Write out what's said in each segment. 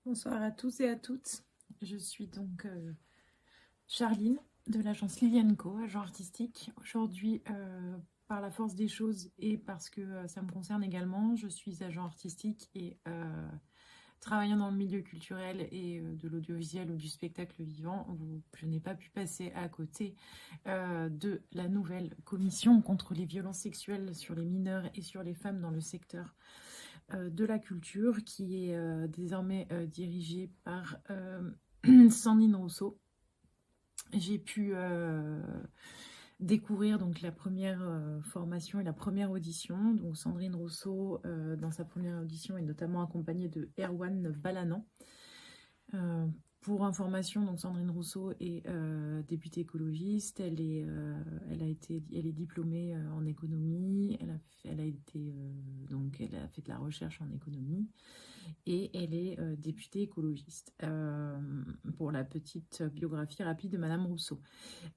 Bonsoir à tous et à toutes. Je suis donc Charline de l'agence Liliane Co, agent artistique. Aujourd'hui, par la force des choses et parce que ça me concerne également, je suis agent artistique et travaillant dans le milieu culturel et de l'audiovisuel ou du spectacle vivant, où je n'ai pas pu passer à côté de la nouvelle commission contre les violences sexuelles sur les mineurs et sur les femmes dans le secteur de la culture, qui est désormais dirigée par Sandrine Rousseau. J'ai pu découvrir donc la première formation et la première audition. Donc Sandrine Rousseau, dans sa première audition, est notamment accompagnée de Erwan Balanan. Pour information, donc Sandrine Rousseau est députée écologiste. Elle est diplômée en économie. Elle a fait de la recherche en économie et elle est députée écologiste. Pour la petite biographie rapide de Madame Rousseau.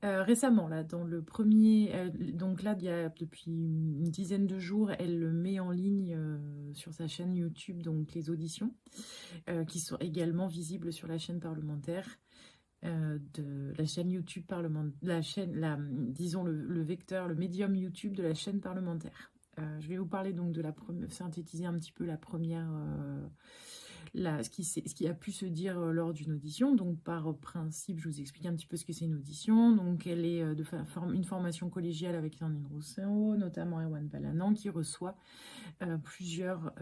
Récemment, là, dans le premier, donc là, depuis une dizaine de jours, elle met en ligne sur sa chaîne YouTube donc les auditions, qui sont également visibles sur la chaîne parlementaire de la chaîne YouTube disons le vecteur, le médium YouTube de la chaîne parlementaire. Je vais vous parler donc de synthétiser un petit peu la première, ce qui a pu se dire lors d'une audition. Donc par principe, je vous explique un petit peu ce que c'est une audition. Donc elle est une formation collégiale avec Sandrine Rousseau, notamment Erwan Balanan, qui reçoit plusieurs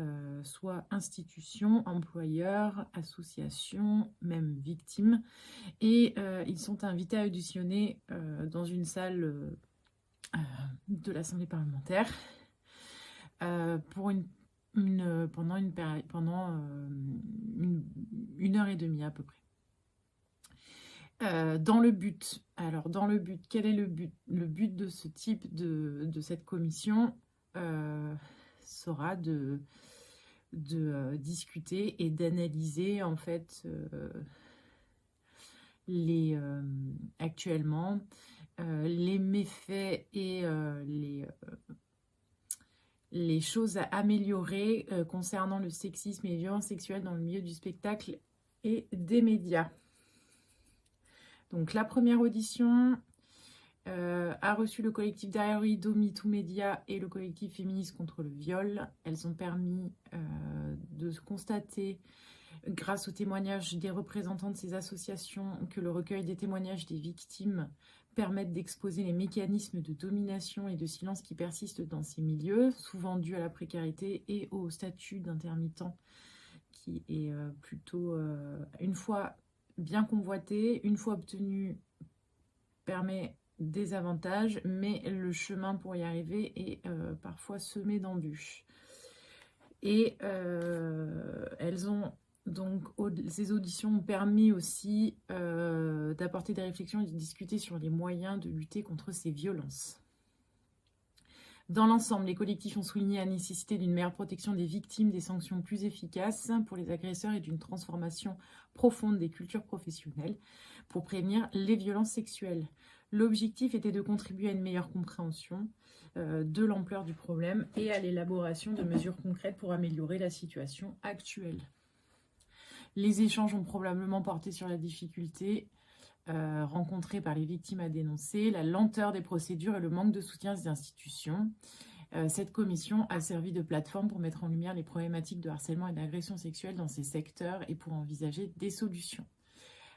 soit institutions, employeurs, associations, même victimes. Et ils sont invités à auditionner dans une salle de l'Assemblée parlementaire pendant une heure et demie à peu près. Dans le but, quel est le but? Le but de ce type de cette commission sera de discuter et d'analyser en fait actuellement les méfaits et les choses à améliorer concernant le sexisme et les violences sexuelles dans le milieu du spectacle et des médias. Donc la première audition a reçu le collectif Derrière le rideau, MeToo Média et le collectif féministe contre le viol. Elles ont permis de constater, grâce aux témoignages des représentants de ces associations, que le recueil des témoignages des victimes permettent d'exposer les mécanismes de domination et de silence qui persistent dans ces milieux, souvent dus à la précarité et au statut d'intermittent, qui est plutôt, une fois bien convoité, une fois obtenu, permet des avantages, mais le chemin pour y arriver est parfois semé d'embûches. Et ces auditions ont permis aussi d'apporter des réflexions et de discuter sur les moyens de lutter contre ces violences. Dans l'ensemble, les collectifs ont souligné la nécessité d'une meilleure protection des victimes, des sanctions plus efficaces pour les agresseurs et d'une transformation profonde des cultures professionnelles pour prévenir les violences sexuelles. L'objectif était de contribuer à une meilleure compréhension de l'ampleur du problème et à l'élaboration de mesures concrètes pour améliorer la situation actuelle. Les échanges ont probablement porté sur la difficulté rencontrée par les victimes à dénoncer, la lenteur des procédures et le manque de soutien des institutions. Cette commission a servi de plateforme pour mettre en lumière les problématiques de harcèlement et d'agression sexuelle dans ces secteurs et pour envisager des solutions.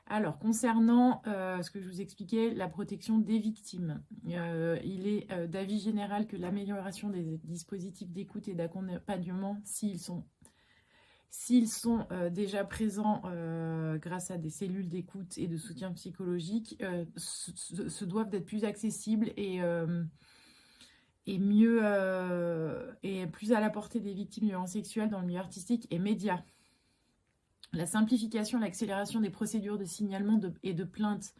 Alors, concernant ce que je vous expliquais, la protection des victimes, il est d'avis général que l'amélioration des dispositifs d'écoute et d'accompagnement, s'ils sont déjà présents grâce à des cellules d'écoute et de soutien psychologique, se doivent d'être plus accessibles et mieux et plus à la portée des victimes de violences sexuelles dans le milieu artistique et médias. La simplification, l'accélération des procédures de signalement et de plainte.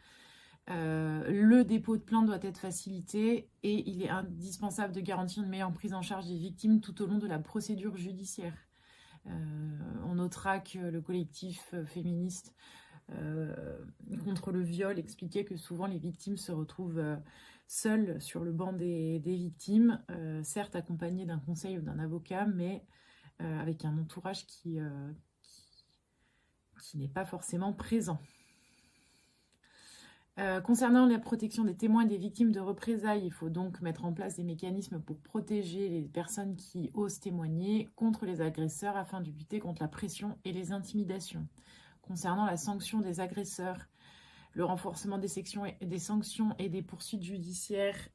Le dépôt de plainte doit être facilité et il est indispensable de garantir une meilleure prise en charge des victimes tout au long de la procédure judiciaire. On notera que le collectif féministe contre le viol expliquait que souvent les victimes se retrouvent seules sur le banc des victimes, certes accompagnées d'un conseil ou d'un avocat, mais avec un entourage qui qui n'est pas forcément présent. Concernant la protection des témoins et des victimes de représailles, il faut donc mettre en place des mécanismes pour protéger les personnes qui osent témoigner contre les agresseurs afin de lutter contre la pression et les intimidations. Concernant la sanction des agresseurs, le renforcement des sanctions et des poursuites judiciaires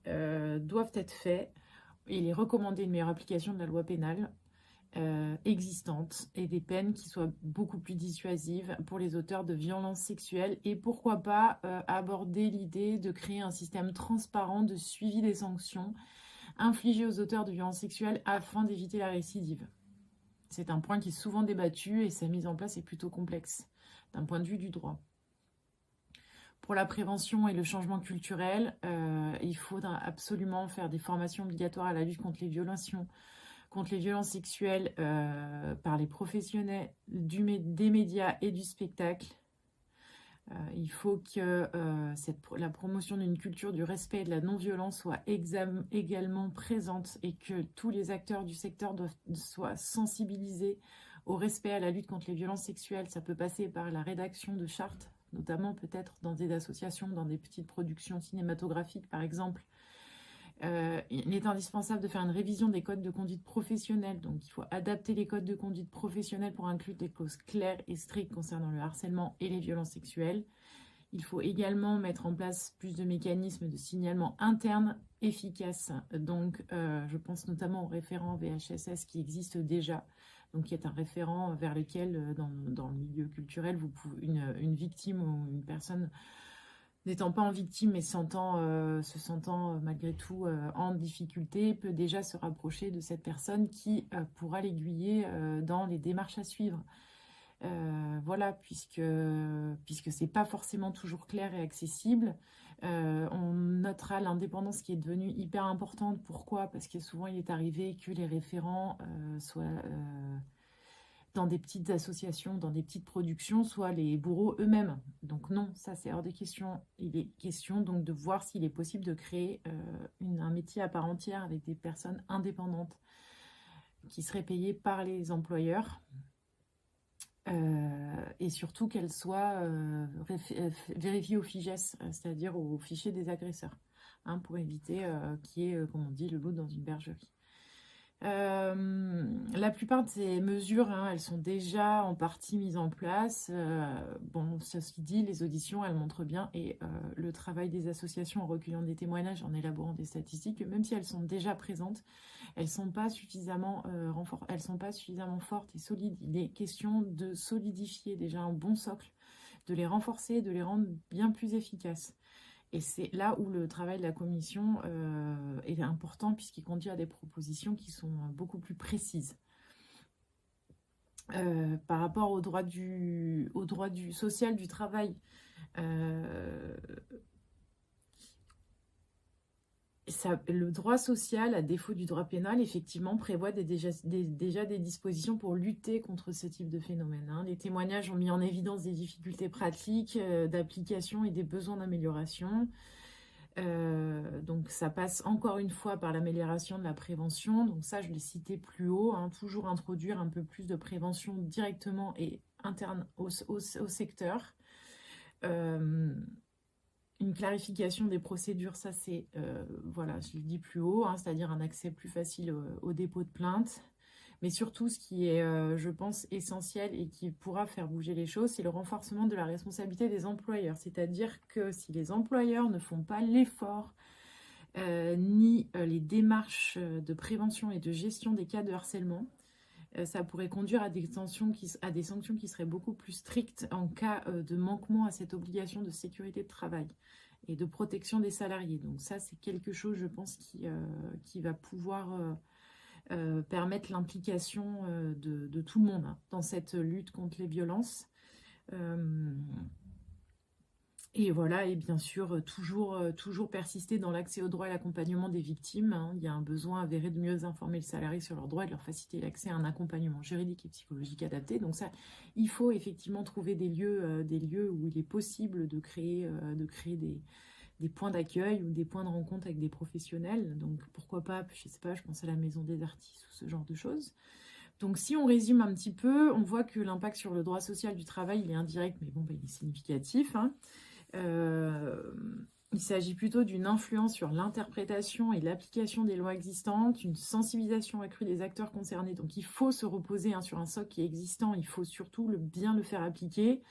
doivent être faits. Il est recommandé une meilleure application de la loi pénale existantes et des peines qui soient beaucoup plus dissuasives pour les auteurs de violences sexuelles et pourquoi pas aborder l'idée de créer un système transparent de suivi des sanctions infligées aux auteurs de violences sexuelles afin d'éviter la récidive. C'est un point qui est souvent débattu et sa mise en place est plutôt complexe d'un point de vue du droit. Pour la prévention et le changement culturel, il faudra absolument faire des formations obligatoires à la lutte contre les violences sexuelles par les professionnels des médias et du spectacle. Il faut que la promotion d'une culture du respect et de la non-violence soit également présente et que tous les acteurs du secteur soient sensibilisés au respect, à la lutte contre les violences sexuelles. Ça peut passer par la rédaction de chartes, notamment peut-être dans des associations, dans des petites productions cinématographiques par exemple. Il est indispensable de faire une révision des codes de conduite professionnelle. Donc, il faut adapter les codes de conduite professionnelle pour inclure des clauses claires et strictes concernant le harcèlement et les violences sexuelles. Il faut également mettre en place plus de mécanismes de signalement interne efficaces. Donc, je pense notamment au référent VHSS qui existe déjà, donc qui est un référent vers lequel, dans le milieu culturel, une victime ou une personne n'étant pas en victime mais se sentant malgré tout en difficulté, peut déjà se rapprocher de cette personne qui pourra l'aiguiller dans les démarches à suivre. Voilà, puisque c'est pas forcément toujours clair et accessible. On notera l'indépendance qui est devenue hyper importante. Pourquoi? Parce que souvent il est arrivé que les référents soient dans des petites associations, dans des petites productions, soit les bourreaux eux-mêmes. Donc non, ça c'est hors des questions. Il est question donc de voir s'il est possible de créer un métier à part entière avec des personnes indépendantes qui seraient payées par les employeurs et surtout qu'elles soient vérifiées au FIGES, c'est-à-dire au fichier des agresseurs, hein, pour éviter qu'il y ait, comme on dit, le loup dans une bergerie. La plupart de ces mesures, hein, elles sont déjà en partie mises en place. Bon, ceci dit, les auditions, elles montrent bien, et le travail des associations en recueillant des témoignages, en élaborant des statistiques, même si elles sont déjà présentes, elles sont pas suffisamment fortes et solides. Il est question de solidifier déjà un bon socle, de les renforcer, de les rendre bien plus efficaces. Et c'est là où le travail de la commission est important, puisqu'il conduit à des propositions qui sont beaucoup plus précises. Par rapport au droit du social du travail, le droit social, à défaut du droit pénal, effectivement, prévoit déjà des dispositions pour lutter contre ce type de phénomène, hein. Les témoignages ont mis en évidence des difficultés pratiques d'application et des besoins d'amélioration. Donc ça passe encore une fois par l'amélioration de la prévention. Donc ça, je l'ai cité plus haut, hein, toujours introduire un peu plus de prévention directement et interne au secteur. Une clarification des procédures, ça c'est, voilà, je le dis plus haut, hein, c'est-à-dire un accès plus facile au dépôt de plainte. Mais surtout, ce qui est, je pense, essentiel et qui pourra faire bouger les choses, c'est le renforcement de la responsabilité des employeurs. C'est-à-dire que si les employeurs ne font pas l'effort ni les démarches de prévention et de gestion des cas de harcèlement, ça pourrait conduire à des sanctions qui seraient beaucoup plus strictes en cas de manquement à cette obligation de sécurité de travail et de protection des salariés. Donc ça, c'est quelque chose, je pense, qui va pouvoir permettre l'implication de tout le monde, hein, dans cette lutte contre les violences. Et voilà, et bien sûr, toujours persister dans l'accès aux droits et l'accompagnement des victimes, hein. Il y a un besoin avéré de mieux informer le salarié sur leurs droits et de leur faciliter l'accès à un accompagnement juridique et psychologique adapté. Donc ça, il faut effectivement trouver des lieux où il est possible de créer des points d'accueil ou des points de rencontre avec des professionnels. Donc pourquoi pas, je sais pas, je pense à la maison des artistes ou ce genre de choses. Donc si on résume un petit peu, on voit que l'impact sur le droit social du travail, il est indirect, mais bon, bah, il est significatif, hein. Il s'agit plutôt d'une influence sur l'interprétation et l'application des lois existantes, une sensibilisation accrue des acteurs concernés. Donc il faut se reposer, hein, sur un socle qui est existant, il faut surtout bien le faire appliquer.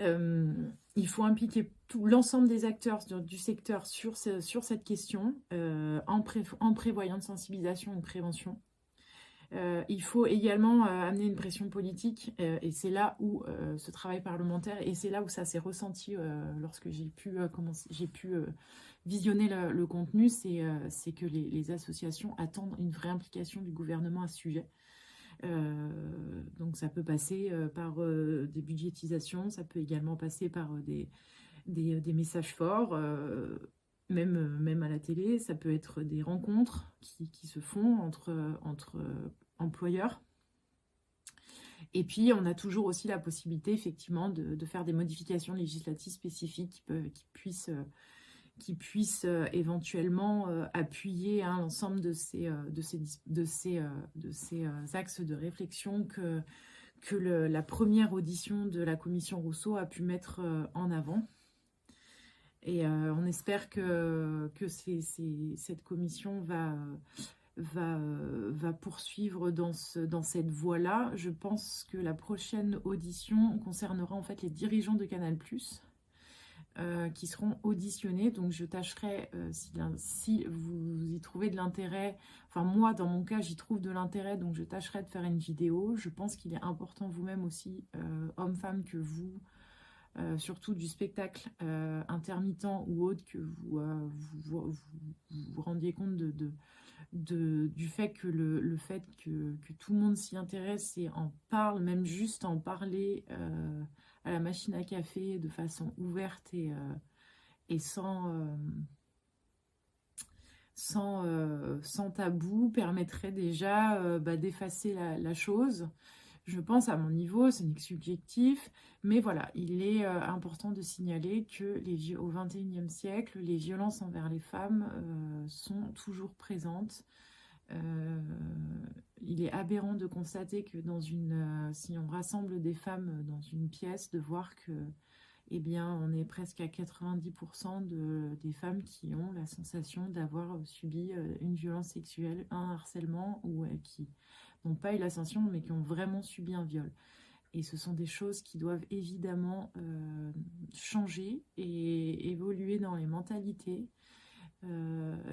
Il faut impliquer l'ensemble des acteurs du secteur sur cette question, en prévoyant une sensibilisation et une prévention. Il faut également amener une pression politique, et c'est là où ce travail parlementaire, et c'est là où ça s'est ressenti lorsque j'ai pu visionner le contenu, c'est que les associations attendent une vraie implication du gouvernement à ce sujet. Donc ça peut passer par des budgétisations, ça peut également passer par des messages forts, même à la télé, ça peut être des rencontres qui se font entre employeurs. Et puis, on a toujours aussi la possibilité, effectivement, de faire des modifications législatives spécifiques qui puissent éventuellement appuyer, hein, l'ensemble de ces axes de réflexion que la première audition de la commission Rousseau a pu mettre en avant. Et on espère que cette commission va poursuivre dans cette voie-là. Je pense que la prochaine audition concernera en fait les dirigeants de Canal+, qui seront auditionnés. Donc je tâcherai, si vous y trouvez de l'intérêt, enfin moi dans mon cas j'y trouve de l'intérêt, donc je tâcherai de faire une vidéo. Je pense qu'il est important vous-même aussi, hommes-femmes, que vous... surtout du spectacle intermittent ou autre, que vous rendiez compte du fait que le fait que tout le monde s'y intéresse et en parle, même juste en parler à la machine à café de façon ouverte et sans tabou, permettrait déjà d'effacer la chose. Je pense à mon niveau, ce n'est que subjectif, mais voilà, il est important de signaler que au XXIe siècle, les violences envers les femmes sont toujours présentes. Il est aberrant de constater que si on rassemble des femmes dans une pièce, de voir que, eh bien, on est presque à 90% des femmes qui ont la sensation d'avoir subi une violence sexuelle, un harcèlement, ou qui n'ont pas eu l'ascension, mais qui ont vraiment subi un viol. Et ce sont des choses qui doivent évidemment changer et évoluer dans les mentalités.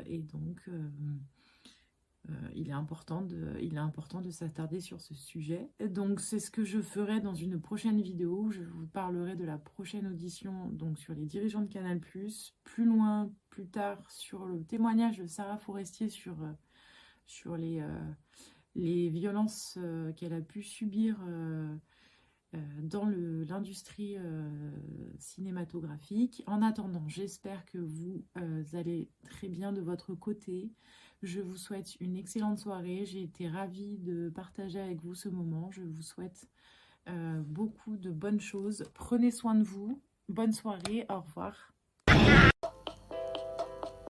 Et donc, il est important de s'attarder sur ce sujet. Donc, c'est ce que je ferai dans une prochaine vidéo. Je vous parlerai de la prochaine audition, donc sur les dirigeants de Canal+, plus loin, plus tard, sur le témoignage de Sarah Forestier sur les violences qu'elle a pu subir dans l'industrie cinématographique. En attendant, j'espère que vous allez très bien de votre côté. Je vous souhaite une excellente soirée. J'ai été ravie de partager avec vous ce moment. Je vous souhaite beaucoup de bonnes choses. Prenez soin de vous. Bonne soirée. Au revoir.